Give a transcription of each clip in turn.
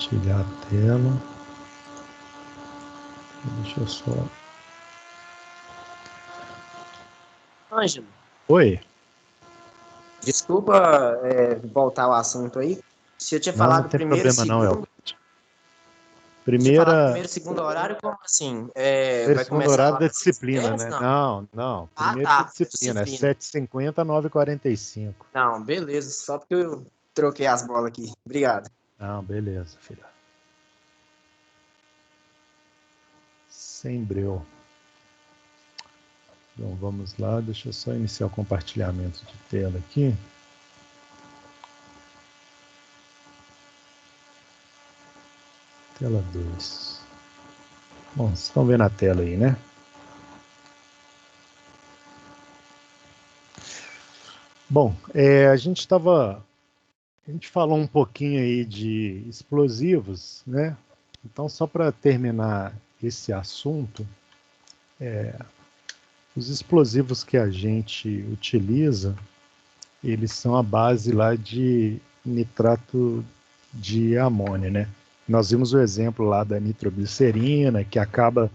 compartilhar a tela. Deixa eu só... Ângelo, Oi. desculpa voltar ao assunto aí. Se eu tinha Não falado tem primeiro, problema não, segundo, tinha falado Primeira... primeiro, segundo horário, como assim? Primeiro e Vai segundo começar horário lá da para disciplina, 6h10? né? Não. Não. Ah, Primeiro da tá. disciplina. É Disciplina. 7h50 a 9h45. Não, beleza. Só porque eu troquei as bolas aqui. Obrigado. Não, beleza, filha. Sem breu. Então, vamos lá. Deixa eu só iniciar o compartilhamento de tela aqui. Tela 2. Bom, vocês estão vendo a tela aí, né? Bom, a gente falou um pouquinho aí de explosivos, né? Então, só para terminar esse assunto, os explosivos que a gente utiliza, eles são a base lá de nitrato de amônio, né? Nós vimos o exemplo lá da nitroglicerina, que acaba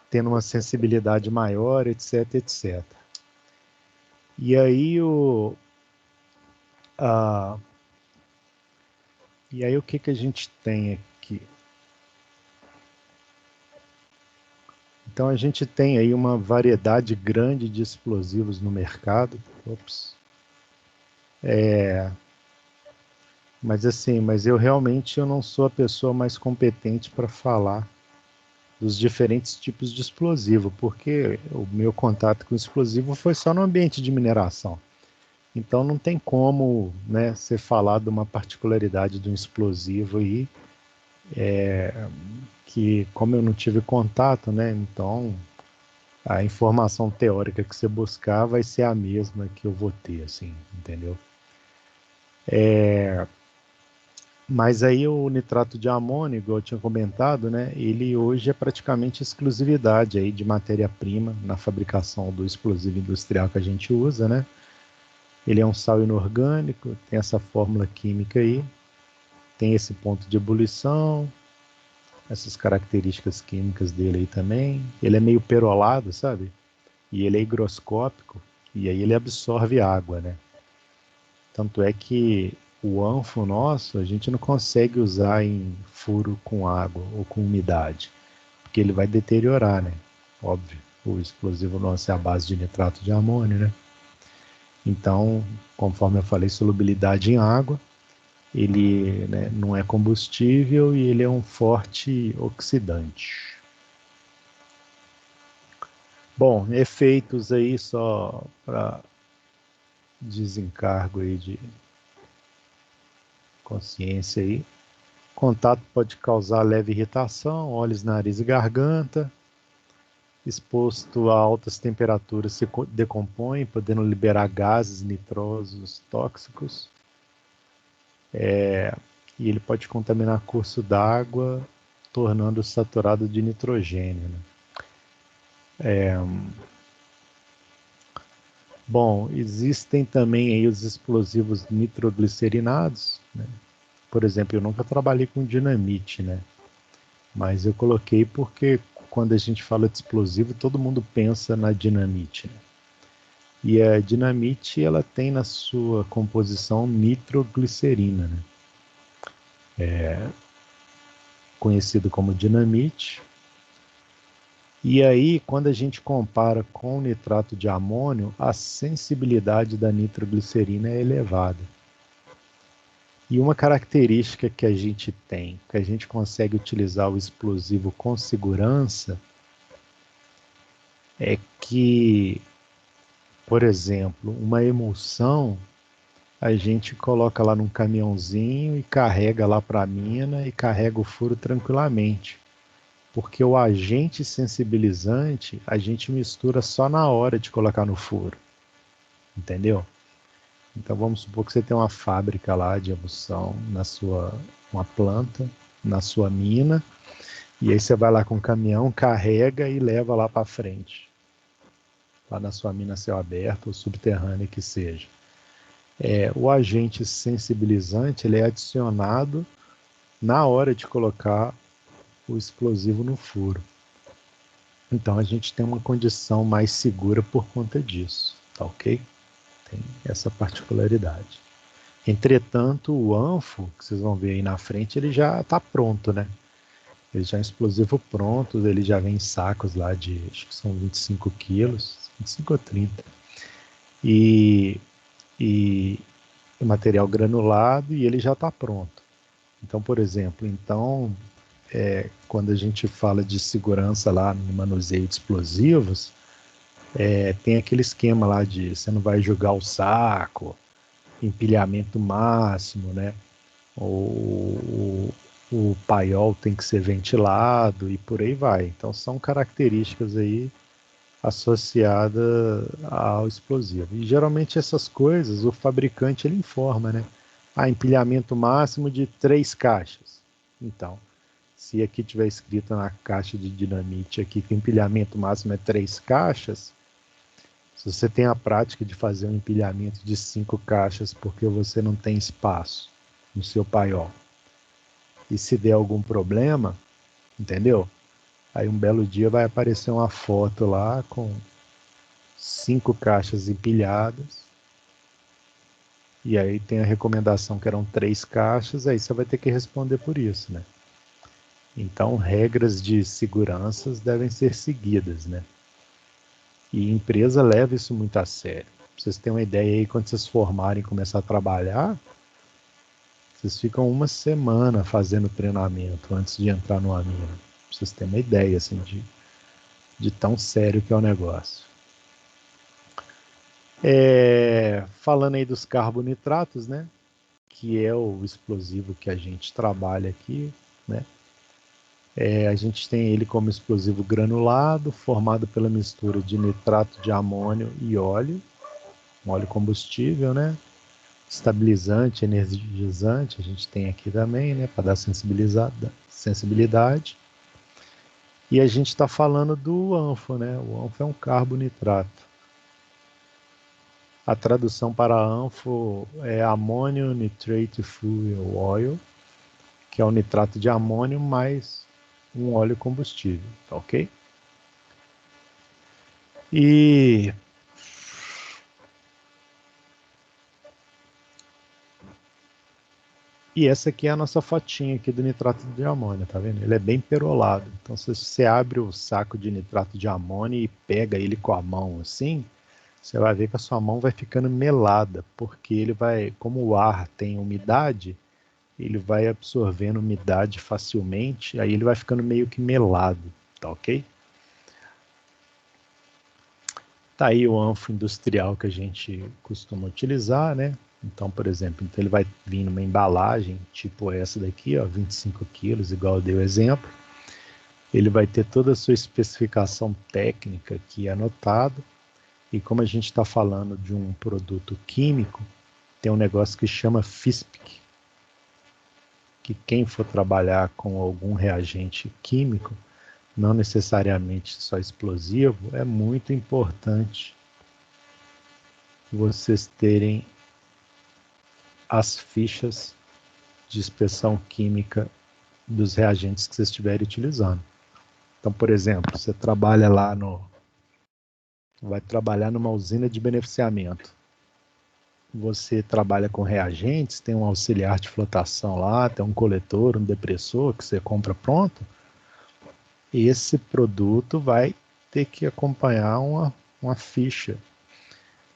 tendo uma sensibilidade maior, etc, etc. E aí o que a gente tem aqui? Então a gente tem aí uma variedade grande de explosivos no mercado. Ops. Mas eu realmente não sou a pessoa mais competente para falar dos diferentes tipos de explosivo, porque o meu contato com explosivo foi só no ambiente de mineração. Então não tem como, né, ser falado uma particularidade de um explosivo aí, que como eu não tive contato, né, então a informação teórica que você buscar vai ser a mesma que eu vou ter, assim, entendeu? Mas aí o nitrato de amônio, igual eu tinha comentado, né, ele hoje é praticamente exclusividade aí de matéria-prima na fabricação do explosivo industrial que a gente usa, né? Ele é um sal inorgânico, tem essa fórmula química aí, tem esse ponto de ebulição, essas características químicas dele aí também. Ele é meio perolado, sabe? E ele é higroscópico, e aí ele absorve água, né? Tanto é que o anfo nosso, a gente não consegue usar em furo com água ou com umidade, porque ele vai deteriorar, né? Óbvio, o explosivo nosso é a base de nitrato de amônio, né? Então, conforme eu falei, solubilidade em água, ele, né, não é combustível e ele é um forte oxidante. Bom, efeitos aí só para desencargo aí de consciência aí. Contato pode causar leve irritação, olhos, nariz e garganta. Exposto a altas temperaturas se decompõe, podendo liberar gases nitrosos tóxicos. E ele pode contaminar curso d'água, tornando saturado de nitrogênio, né? Bom, existem também aí os explosivos nitroglicerinados, né? Por exemplo, eu nunca trabalhei com dinamite, né? Mas eu coloquei porque quando a gente fala de explosivo, todo mundo pensa na dinamite, né? E a dinamite, ela tem na sua composição nitroglicerina, né? Conhecido como dinamite. E aí, quando a gente compara com o nitrato de amônio, a sensibilidade da nitroglicerina é elevada. E uma característica que a gente tem, que a gente consegue utilizar o explosivo com segurança, é que, por exemplo, uma emulsão, a gente coloca lá num caminhãozinho e carrega lá para a mina e carrega o furo tranquilamente. Porque o agente sensibilizante a gente mistura só na hora de colocar no furo, entendeu? Então vamos supor que você tem uma fábrica lá de emulsão uma planta na sua mina, e aí você vai lá com o caminhão, carrega e leva lá para frente, lá na sua mina a céu aberto ou subterrânea que seja. O agente sensibilizante ele é adicionado na hora de colocar o explosivo no furo. Então a gente tem uma condição mais segura por conta disso, tá ok? Tem essa particularidade. Entretanto, o anfo, que vocês vão ver aí na frente, ele já está pronto, né? Ele já é um explosivo pronto, ele já vem em sacos lá de, acho que são 25 quilos, 25 ou 30. E material granulado e ele já está pronto. Então, por exemplo, quando a gente fala de segurança lá no manuseio de explosivos, tem aquele esquema lá de você não vai jogar o saco, empilhamento máximo, né? O paiol tem que ser ventilado e por aí vai. Então são características aí associadas ao explosivo. E geralmente essas coisas o fabricante ele informa, né? Empilhamento máximo de 3 caixas. Então, se aqui tiver escrito na caixa de dinamite aqui que o empilhamento máximo é 3 caixas, se você tem a prática de fazer um empilhamento de 5 caixas porque você não tem espaço no seu paiol, e se der algum problema, entendeu? Aí um belo dia vai aparecer uma foto lá com 5 caixas empilhadas, e aí tem a recomendação que eram 3 caixas, aí você vai ter que responder por isso, né? Então, regras de segurança devem ser seguidas, né? E a empresa leva isso muito a sério. Pra vocês terem uma ideia aí, quando vocês formarem e começar a trabalhar, vocês ficam uma semana fazendo treinamento antes de entrar numa mina. Pra vocês terem uma ideia, assim, de tão sério que é o negócio. Falando aí dos carbonitratos, né? Que é o explosivo que a gente trabalha aqui, né? A gente tem ele como explosivo granulado, formado pela mistura de nitrato de amônio e óleo, um óleo combustível, né? Estabilizante, energizante, a gente tem aqui também, né? Para dar sensibilidade. E a gente está falando do anfo, né? O anfo é um carbonitrato. A tradução para anfo é Ammonium Nitrate Fuel Oil, que é o nitrato de amônio mais um óleo combustível, tá ok? E essa aqui é a nossa fotinha aqui do nitrato de amônio, tá vendo? Ele é bem perolado. Então, se você abre o saco de nitrato de amônio e pega ele com a mão assim, você vai ver que a sua mão vai ficando melada, porque ele vai, como o ar tem umidade, ele vai absorvendo umidade facilmente, aí ele vai ficando meio que melado, tá ok? Tá aí o anfo industrial que a gente costuma utilizar, né? Então, por exemplo, ele vai vir numa embalagem, tipo essa daqui, ó, 25 quilos, igual eu dei o exemplo. Ele vai ter toda a sua especificação técnica aqui anotado. E como a gente está falando de um produto químico, tem um negócio que chama FISPIC, que quem for trabalhar com algum reagente químico, não necessariamente só explosivo, é muito importante vocês terem as fichas de inspeção química dos reagentes que vocês estiverem utilizando. Então, por exemplo, você trabalha lá vai trabalhar numa usina de beneficiamento. Você trabalha com reagentes, tem um auxiliar de flotação lá, tem um coletor, um depressor que você compra pronto. Esse produto vai ter que acompanhar uma ficha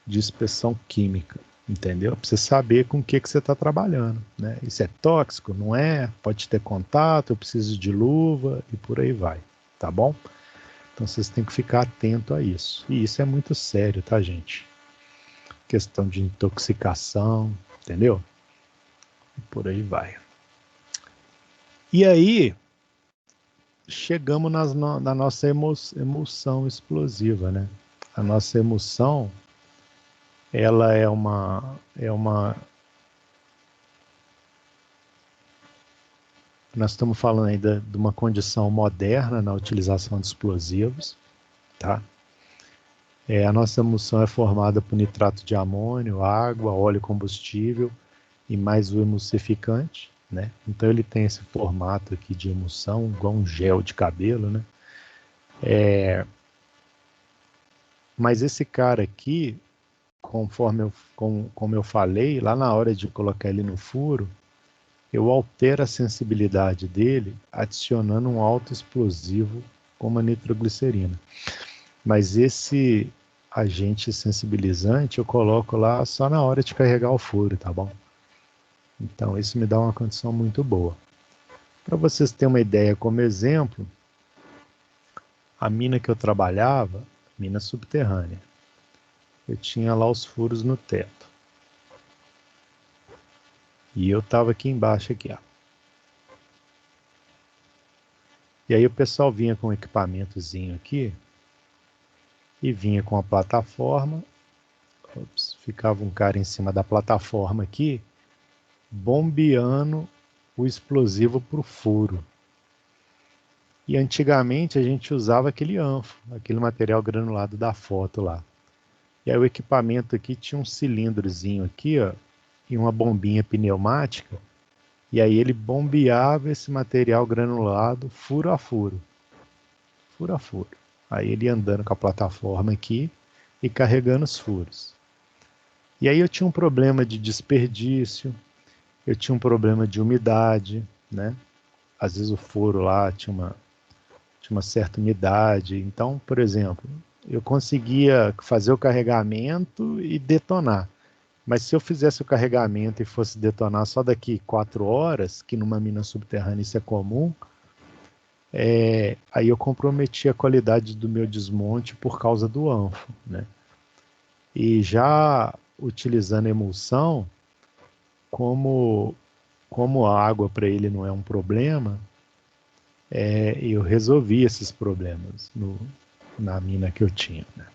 de inspeção química, entendeu? Para você saber com o que você está trabalhando, né? Isso é tóxico? Não é? Pode ter contato, eu preciso de luva e por aí vai, tá bom? Então vocês têm que ficar atento a isso. E isso é muito sério, tá, gente? Questão de intoxicação, entendeu? E por aí vai. E aí, chegamos na nossa emulsão explosiva, né? A nossa emulsão, ela é uma nós estamos falando ainda de uma condição moderna na utilização de explosivos, tá? A nossa emulsão é formada por nitrato de amônio, água, óleo combustível e mais o emulsificante. né? Então ele tem esse formato aqui de emulsão, igual um gel de cabelo, né? Mas esse cara aqui, como eu falei, lá na hora de colocar ele no furo, eu altero a sensibilidade dele adicionando um alto explosivo como a nitroglicerina. Mas esse agente sensibilizante eu coloco lá só na hora de carregar o furo, tá bom? Então isso me dá uma condição muito boa. Para vocês terem uma ideia, como exemplo, a mina que eu trabalhava, mina subterrânea, eu tinha lá os furos no teto. E eu estava aqui embaixo, aqui, ó. E aí o pessoal vinha com um equipamentozinho aqui e vinha com a plataforma. Ops, ficava um cara em cima da plataforma aqui, bombeando o explosivo para o furo. E antigamente a gente usava aquele anfo, aquele material granulado da foto lá. E aí o equipamento aqui tinha um cilindrozinho aqui, ó, e uma bombinha pneumática. E aí ele bombeava esse material granulado furo a furo. Furo a furo. Aí ele andando com a plataforma aqui e carregando os furos. E aí eu tinha um problema de desperdício, eu tinha um problema de umidade, né? Às vezes o furo lá tinha uma certa umidade. Então, por exemplo, eu conseguia fazer o carregamento e detonar. Mas se eu fizesse o carregamento e fosse detonar só daqui 4 horas, que numa mina subterrânea isso é comum, aí eu comprometi a qualidade do meu desmonte por causa do anfo, né? E já utilizando emulsão, como, como a água para ele não é um problema, eu resolvi esses problemas na mina que eu tinha, né?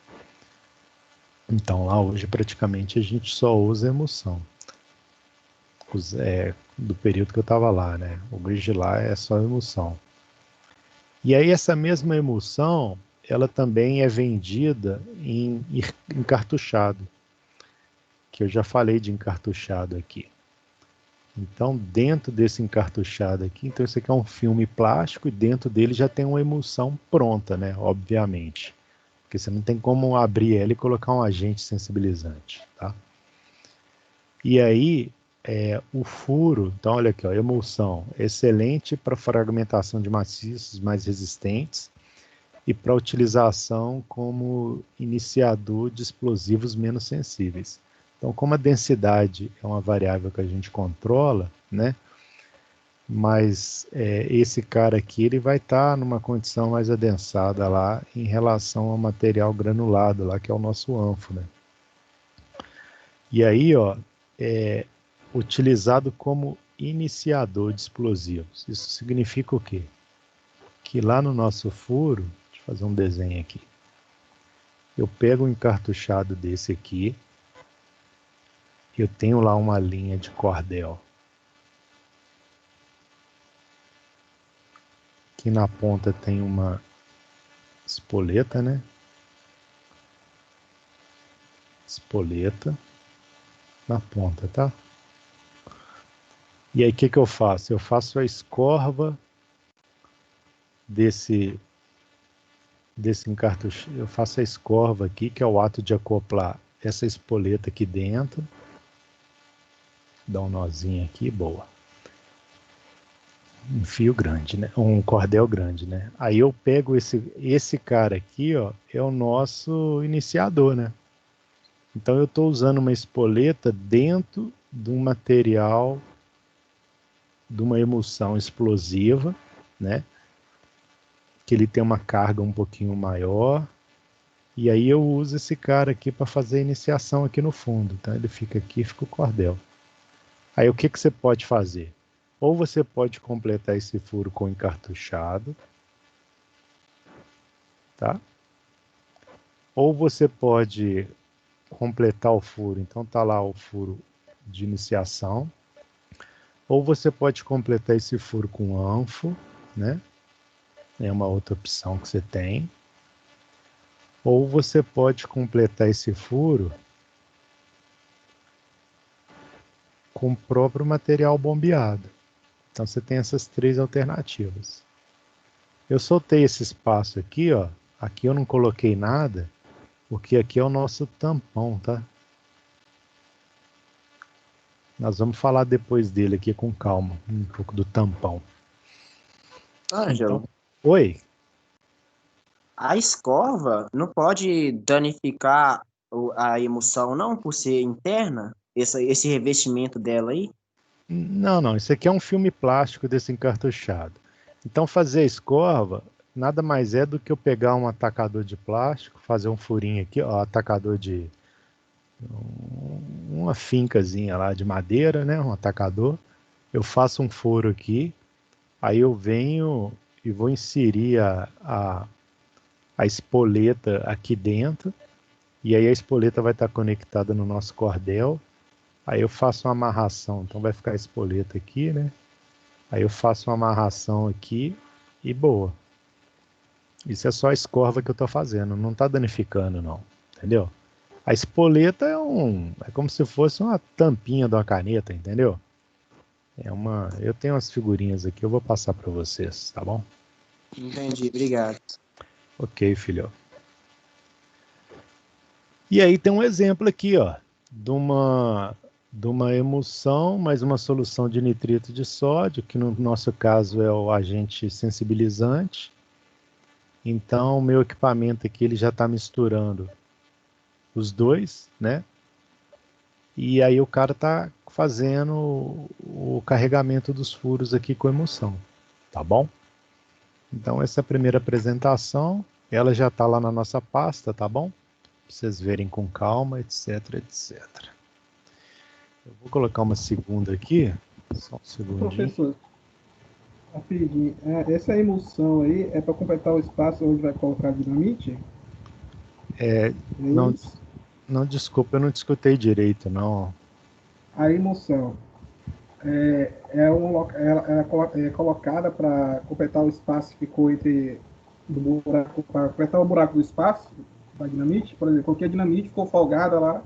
Então lá hoje praticamente a gente só usa emulsão. Do período que eu estava lá, né? Hoje lá é só emulsão. E aí essa mesma emulsão, ela também é vendida em encartuchado, que eu já falei de encartuchado aqui. Então, dentro desse encartuchado aqui, então esse aqui é um filme plástico e dentro dele já tem uma emulsão pronta, né? Obviamente. Porque você não tem como abrir ela e colocar um agente sensibilizante, tá? E aí, o furo, então olha aqui, ó, emulsão, excelente para fragmentação de maciços mais resistentes e para utilização como iniciador de explosivos menos sensíveis. Então, como a densidade é uma variável que a gente controla, né? Mas esse cara aqui ele vai estar numa condição mais adensada lá em relação ao material granulado lá, que é o nosso anfo, né? E aí, ó, utilizado como iniciador de explosivos. Isso significa o quê? Que lá no nosso furo, deixa eu fazer um desenho aqui. Eu pego um encartuchado desse aqui, eu tenho lá uma linha de cordel que na ponta tem uma espoleta, né? Espoleta na ponta, tá? E aí o que eu faço? Eu faço a escorva desse encartucho, eu faço a escorva aqui, que é o ato de acoplar essa espoleta aqui dentro. Dá um nozinho aqui, boa. Um fio grande, né? Um cordel grande, né? Aí eu pego esse cara aqui, ó, é o nosso iniciador, né? Então eu estou usando uma espoleta dentro de um material, de uma emulsão explosiva, né? Que ele tem uma carga um pouquinho maior. E aí eu uso esse cara aqui para fazer a iniciação aqui no fundo. Então ele fica aqui, fica o cordel. Aí o que você pode fazer? Ou você pode completar esse furo com encartuchado, tá? Ou você pode completar o furo, então tá lá o furo de iniciação. Ou você pode completar esse furo com anfo, né? É uma outra opção que você tem. Ou você pode completar esse furo com o próprio material bombeado. Então você tem essas três alternativas. Eu soltei esse espaço aqui, ó. Aqui eu não coloquei nada, porque aqui é o nosso tampão, tá? Nós vamos falar depois dele aqui com calma, um pouco do tampão. Ângelo, Então, oi. a escova não pode danificar a emulsão, não, por ser interna? Esse revestimento dela aí? Não, isso aqui é um filme plástico desse encartuchado. Então fazer a escova nada mais é do que eu pegar um atacador de plástico, fazer um furinho aqui, ó, atacador de uma fincazinha lá de madeira, né, um atacador. Eu faço um furo aqui, aí eu venho e vou inserir a espoleta aqui dentro, e aí a espoleta vai estar conectada no nosso cordel. Aí eu faço uma amarração, então vai ficar a espoleta aqui, né? Aí eu faço uma amarração aqui e boa. Isso é só a escova que eu estou fazendo, não está danificando não, entendeu? A espoleta é como se fosse uma tampinha de uma caneta, entendeu? Eu tenho umas figurinhas aqui, eu vou passar para vocês, tá bom? Entendi, obrigado. Ok, filho. E aí tem um exemplo aqui, ó, de uma emulsão, mais uma solução de nitrito de sódio, que no nosso caso é o agente sensibilizante. Então, o meu equipamento aqui ele já está misturando os dois, né? E aí o cara está fazendo o carregamento dos furos aqui com emulsão, tá bom? Então, essa é a primeira apresentação, ela já está lá na nossa pasta, tá bom? Pra vocês verem com calma, etc, etc. Eu vou colocar uma segunda aqui, só um segundinho. Professor, rapidinho, essa emulsão aí é para completar o espaço onde vai colocar a dinamite? Não, Isso. não, desculpa, eu não te escutei direito, não. A emulsão é colocada para completar o espaço que ficou entre do buraco, para completar o buraco do espaço da dinamite. Por exemplo, porque a dinamite ficou folgada lá,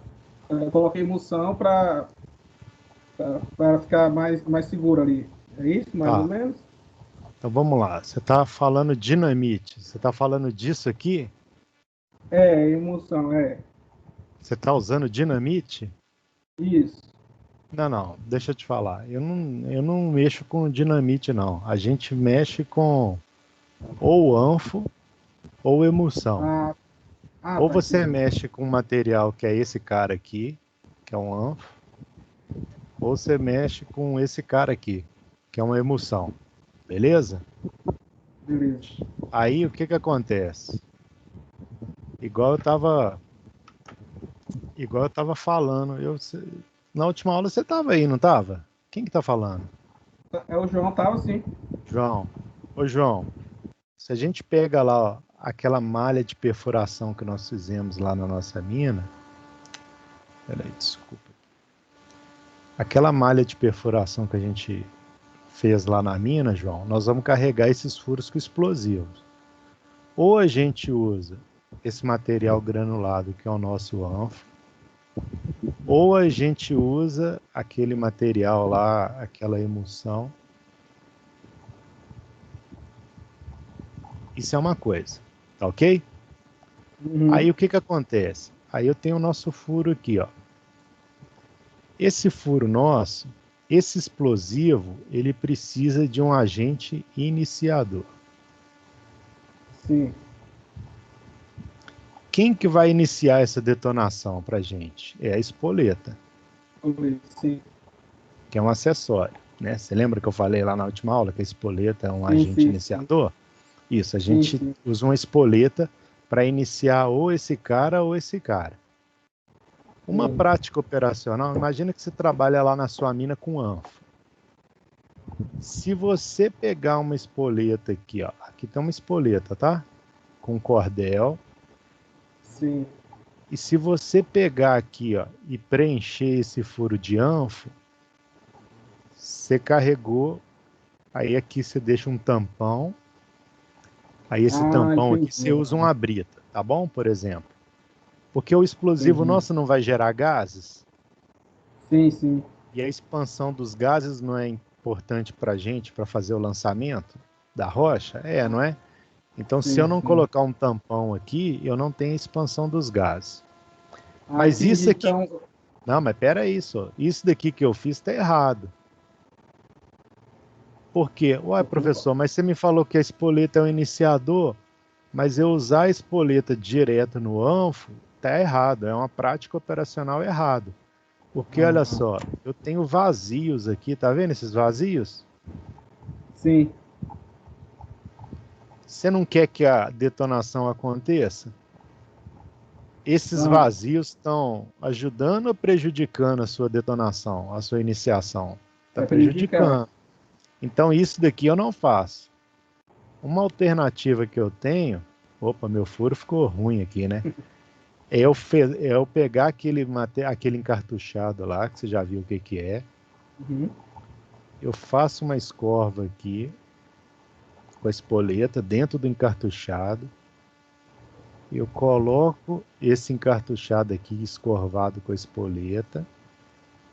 eu coloquei emulsão para ficar mais seguro ali. É isso, mais Tá. ou menos? Então vamos lá. Você está falando dinamite. Você está falando disso aqui? Emulsão, Você está usando dinamite? isso. Não. Deixa eu te falar. Eu não mexo com dinamite, não. A gente mexe com ou anfo ou emulsão. Ou Tá, você entendi. mexe com um material que é esse cara aqui, que é um anfo, ou você mexe com esse cara aqui, que é uma emulsão. Beleza? Beleza. Aí o que acontece? Igual eu tava falando, na última aula você tava aí, não tava? Quem que tá falando? O João tava assim. João. Ô João, se a gente pega lá, ó, aquela malha de perfuração que nós fizemos lá na nossa mina, peraí, desculpa. Aquela malha de perfuração que a gente fez lá na mina, João, nós vamos carregar esses furos com explosivos. Ou a gente usa esse material granulado que é o nosso anfo, ou a gente usa aquele material lá, aquela emulsão. Isso é uma coisa, tá ok? Uhum. Aí o que acontece? Aí eu tenho o nosso furo aqui, ó. Esse furo nosso, esse explosivo, ele precisa de um agente iniciador. Sim. Quem que vai iniciar essa detonação pra gente? É a espoleta, Sim. que é um acessório, né? Você lembra que eu falei lá na última aula que a espoleta é um agente sim, iniciador? Sim. Isso, a gente usa uma espoleta para iniciar ou esse cara ou esse cara. Uma prática operacional, imagina que você trabalha lá na sua mina com anfo. Se você pegar uma espoleta aqui, ó, aqui tem uma espoleta, tá? Com cordel. Sim. E se você pegar aqui, ó, e preencher esse furo de anfo, você carregou, aí aqui você deixa um tampão, aí esse tampão entendi. aqui você usa uma brita, tá bom? Por exemplo. Porque o explosivo nosso não vai gerar gases. Sim. E a expansão dos gases não é importante para a gente, para fazer o lançamento da rocha? É, não é? Então, se eu Sim, não sim. colocar um tampão aqui, eu não tenho expansão dos gases. Mas Entendi. isso aqui... Então, Não, mas peraí só. Isso daqui que eu fiz está errado. Por quê? Ué, professor, mas você me falou que a espoleta é o iniciador, mas eu usar a espoleta direto no anfo está errado. É uma prática operacional errada. Porque, olha só, eu tenho vazios aqui, tá vendo esses vazios? sim. Você não quer que a detonação aconteça? Esses Ah, vazios estão ajudando ou prejudicando a sua detonação, a sua iniciação? Está é prejudicar. prejudicando. Então, isso daqui eu não faço. Uma alternativa que eu tenho... Opa, meu furo ficou ruim aqui, né? É eu pegar aquele encartuchado lá, que você já viu o que é. Uhum. Eu faço uma escova aqui, com a espoleta, dentro do encartuchado. Eu coloco esse encartuchado aqui, escorvado com a espoleta.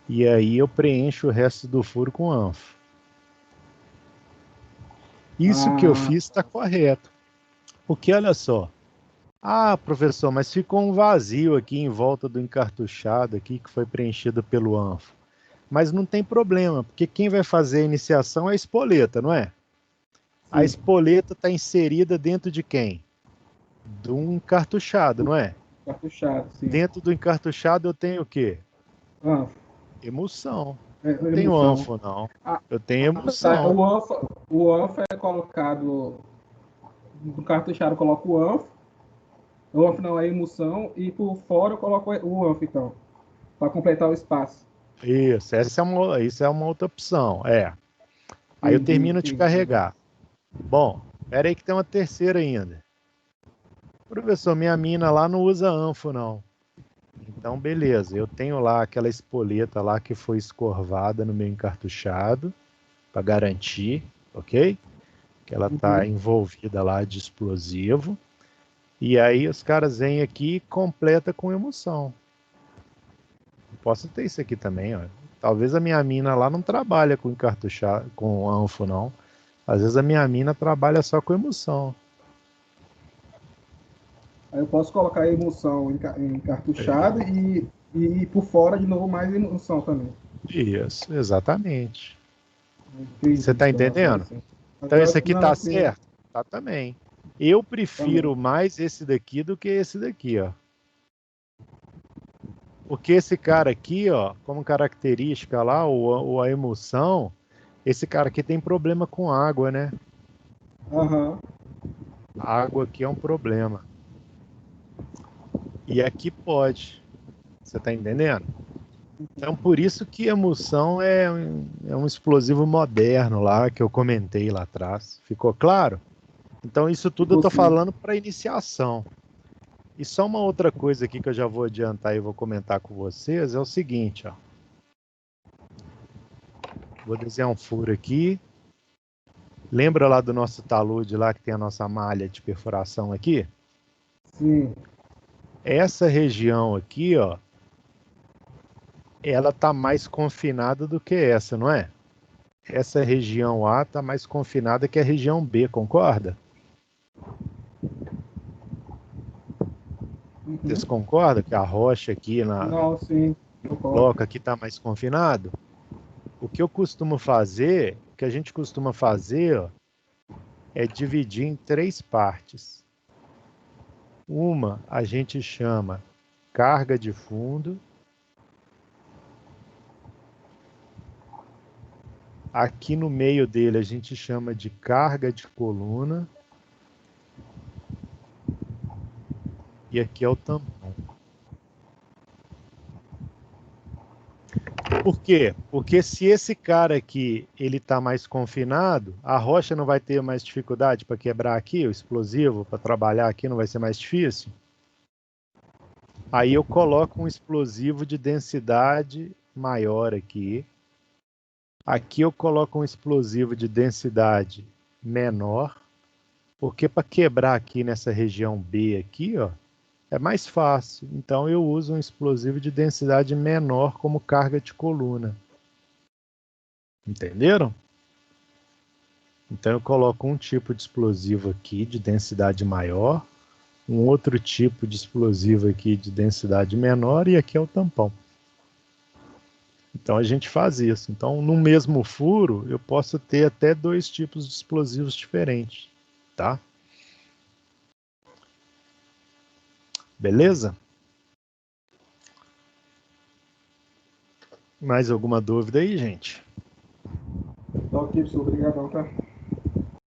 E aí eu preencho o resto do furo com anfo. Isso que eu Ah, fiz está correto. Porque olha só. Ah, professor, mas ficou um vazio aqui em volta do encartuchado aqui que foi preenchido pelo anfo. Mas não tem problema, porque quem vai fazer a iniciação é a espoleta, não é? A sim. espoleta está inserida dentro de quem? Do encartuchado, não é? Tá puxado, sim. Dentro do encartuchado eu tenho o quê? Ah, Emulsão. Não tenho emoção. anfo, não. Ah, Eu tenho tá. emulsão. O ANF é colocado no cartuchado, eu coloco o ANF. O ANF não é emulsão. E por fora eu coloco o ANF, então. Para completar o espaço. Isso é uma outra opção. É. Aí eu Entendi, termino de entendi. carregar. Bom, espera aí que tem uma terceira ainda. Professor, minha mina lá não usa anfo, não. Então, beleza. Eu tenho lá aquela espoleta lá que foi escorvada no meu encartuchado, para garantir, ok? Que ela está Uhum. envolvida lá de explosivo. E aí os caras vêm aqui e completa com emulsão. Posso ter isso aqui também, ó. Talvez a minha mina lá não trabalha com encartuchado, com anfo, não. Às vezes a minha mina trabalha só com emulsão. Aí eu posso colocar a emulsão em cartuchada e por fora de novo mais emulsão também. Isso, exatamente. Entendi, Você está então, agora entendendo? sim. Então Agora esse sim, aqui não, tá sim, certo? Tá também. Eu também. prefiro mais esse daqui do que esse daqui, ó. Porque esse cara aqui, ó, como característica lá, ou a emulsão, esse cara aqui tem problema com água, né? Aham. A água aqui é um problema. E aqui pode. Você tá entendendo? Então, por isso que a emulsão é um explosivo moderno lá, que eu comentei lá atrás. Ficou claro? Então, isso tudo eu Ficou tô sim. falando para iniciação. E só uma outra coisa aqui que eu já vou adiantar e vou comentar com vocês é o seguinte, ó. Vou desenhar um furo aqui. Lembra lá do nosso talude lá que tem a nossa malha de perfuração aqui? Sim. Essa região aqui, ó, ela tá mais confinada do que essa, não é? Essa região A tá mais confinada que a região B, concorda? Vocês Uhum. concordam que a rocha aqui Não, sim. no Concordo. bloco aqui tá mais confinado? O que eu costumo fazer, o que a gente costuma fazer, ó, é dividir em três partes. Uma a gente chama carga de fundo. Aqui no meio dele a gente chama de carga de coluna. E aqui é o tampão. Por quê? Porque se esse cara aqui ele está mais confinado, a rocha não vai ter mais dificuldade para quebrar aqui, o explosivo para trabalhar aqui não vai ser mais difícil. Aí eu coloco um explosivo de densidade maior aqui. Aqui eu coloco um explosivo de densidade menor, porque para quebrar aqui nessa região B aqui, ó, é mais fácil. Então eu uso um explosivo de densidade menor como carga de coluna. Entenderam? Então eu coloco um tipo de explosivo aqui de densidade maior, um outro tipo de explosivo aqui de densidade menor e aqui é o tampão. Então a gente faz isso. Então no mesmo furo eu posso ter até 2 tipos de explosivos diferentes, tá? Beleza? Mais alguma dúvida aí, gente? Tá ok, professor. Obrigadão, tá?